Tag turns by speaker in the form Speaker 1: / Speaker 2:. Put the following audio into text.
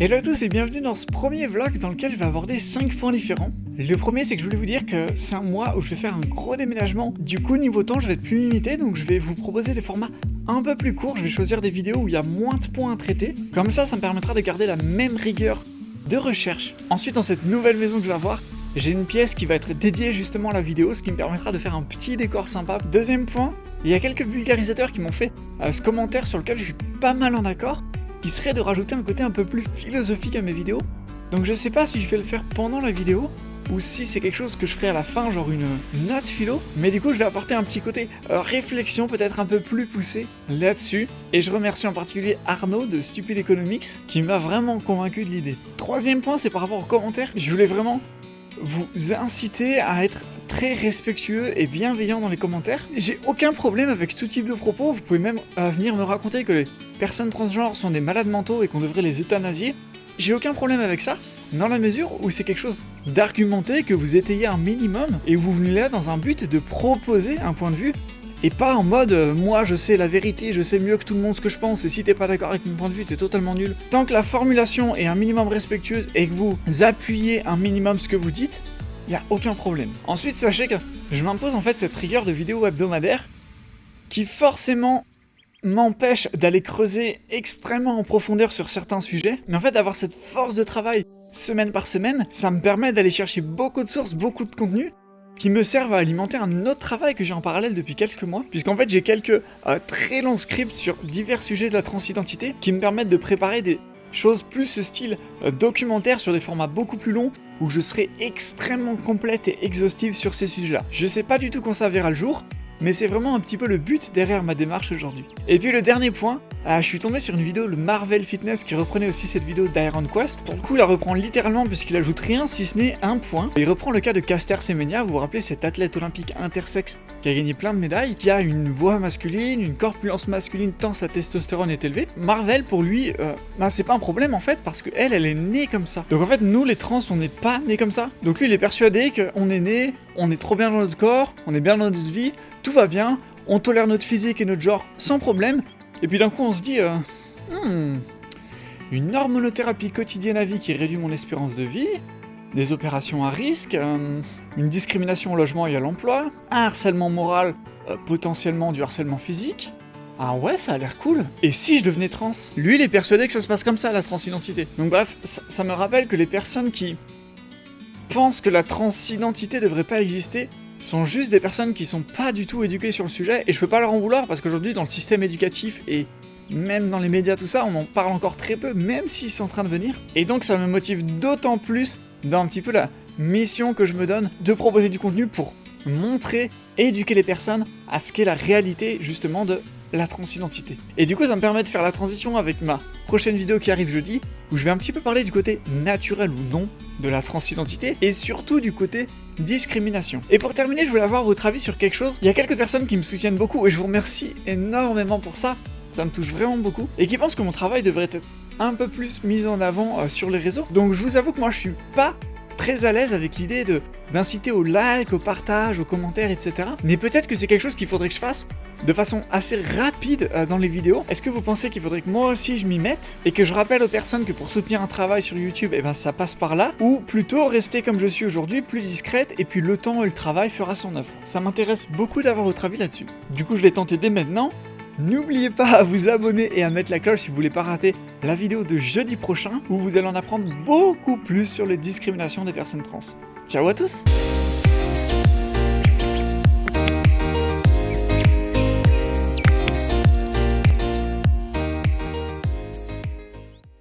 Speaker 1: Hello à tous et bienvenue dans ce premier vlog dans lequel je vais aborder 5 points différents. Le premier, c'est que je voulais vous dire que c'est un mois où je vais faire un gros déménagement. Du coup, niveau temps, je vais être plus limité, donc je vais vous proposer des formats un peu plus courts. Je vais choisir des vidéos où il y a moins de points à traiter. Comme ça me permettra de garder la même rigueur de recherche. Ensuite, dans cette nouvelle maison que je vais avoir, j'ai une pièce qui va être dédiée justement à la vidéo, ce qui me permettra de faire un petit décor sympa. Deuxième point, il y a quelques vulgarisateurs qui m'ont fait ce commentaire sur lequel je suis pas mal en accord, qui serait de rajouter un côté un peu plus philosophique à mes vidéos. Donc je sais pas si je vais le faire pendant la vidéo, ou si c'est quelque chose que je ferai à la fin, genre une note philo, mais du coup je vais apporter un petit côté réflexion peut-être un peu plus poussé là-dessus, et je remercie en particulier Arnaud de Stupid Economics, qui m'a vraiment convaincu de l'idée. Troisième point, c'est par rapport aux commentaires, je voulais vraiment vous inciter à être très respectueux et bienveillant dans les commentaires. J'ai aucun problème avec tout type de propos, vous pouvez même venir me raconter que les personnes transgenres sont des malades mentaux et qu'on devrait les euthanasier. J'ai aucun problème avec ça, dans la mesure où c'est quelque chose d'argumenté, que vous étayez un minimum, et vous venez là dans un but de proposer un point de vue, et pas en mode moi je sais la vérité, je sais mieux que tout le monde ce que je pense, et si t'es pas d'accord avec mon point de vue, t'es totalement nul. Tant que la formulation est un minimum respectueuse et que vous appuyez un minimum ce que vous dites, y a aucun problème. Ensuite, sachez que je m'impose en fait cette rigueur de vidéo hebdomadaire qui forcément m'empêche d'aller creuser extrêmement en profondeur sur certains sujets, mais en fait d'avoir cette force de travail semaine par semaine, ça me permet d'aller chercher beaucoup de sources, beaucoup de contenu, qui me servent à alimenter un autre travail que j'ai en parallèle depuis quelques mois, puisqu'en fait j'ai quelques très longs scripts sur divers sujets de la transidentité qui me permettent de préparer des choses plus ce style documentaire sur des formats beaucoup plus longs, où je serai extrêmement complète et exhaustive sur ces sujets-là. Je sais pas du tout quand ça verra le jour, mais c'est vraiment un petit peu le but derrière ma démarche aujourd'hui. Et puis le dernier point, je suis tombé sur une vidéo de Marvel Fitness qui reprenait aussi cette vidéo d'Iron Quest. Pour le coup, il la reprend littéralement puisqu'il ajoute rien si ce n'est un point. Il reprend le cas de Caster Semenya, vous vous rappelez cet athlète olympique intersexe qui a gagné plein de médailles, qui a une voix masculine, une corpulence masculine tant sa testostérone est élevée. Marvel pour lui, c'est pas un problème en fait parce qu'elle est née comme ça. Donc en fait nous les trans on n'est pas nés comme ça. Donc lui il est persuadé qu'on est né, on est trop bien dans notre corps, on est bien dans notre vie, tout va bien, on tolère notre physique et notre genre sans problème, et puis d'un coup on se dit une hormonothérapie quotidienne à vie qui réduit mon espérance de vie, des opérations à risque, une discrimination au logement et à l'emploi, un harcèlement moral, potentiellement du harcèlement physique. Ah ouais, ça a l'air cool. Et si je devenais trans? Lui il est persuadé que ça se passe comme ça la transidentité. Donc bref, ça me rappelle que les personnes qui pensent que la transidentité devrait pas exister sont juste des personnes qui sont pas du tout éduquées sur le sujet, et je peux pas leur en vouloir parce qu'aujourd'hui dans le système éducatif et même dans les médias tout ça, on en parle encore très peu, même s'ils sont en train de venir, et donc ça me motive d'autant plus dans un petit peu la mission que je me donne de proposer du contenu pour montrer et éduquer les personnes à ce qu'est la réalité justement de la transidentité. Et du coup ça me permet de faire la transition avec ma prochaine vidéo qui arrive jeudi, où je vais un petit peu parler du côté naturel ou non de la transidentité, et surtout du côté discrimination. Et pour terminer, je voulais avoir votre avis sur quelque chose. Il y a quelques personnes qui me soutiennent beaucoup, et je vous remercie énormément pour ça, ça me touche vraiment beaucoup, et qui pensent que mon travail devrait être un peu plus mis en avant sur les réseaux. Donc je vous avoue que moi je suis pas très à l'aise avec l'idée d'inciter au like, au partage, aux commentaires, etc. Mais peut-être que c'est quelque chose qu'il faudrait que je fasse de façon assez rapide dans les vidéos. Est-ce que vous pensez qu'il faudrait que moi aussi je m'y mette et que je rappelle aux personnes que pour soutenir un travail sur YouTube, ça passe par là, ou plutôt rester comme je suis aujourd'hui, plus discrète, et puis le temps et le travail fera son œuvre. Ça m'intéresse beaucoup d'avoir votre avis là-dessus. Du coup, je vais tenter dès maintenant. N'oubliez pas à vous abonner et à mettre la cloche si vous voulez pas rater la vidéo de jeudi prochain, où vous allez en apprendre beaucoup plus sur les discriminations des personnes trans. Ciao à tous!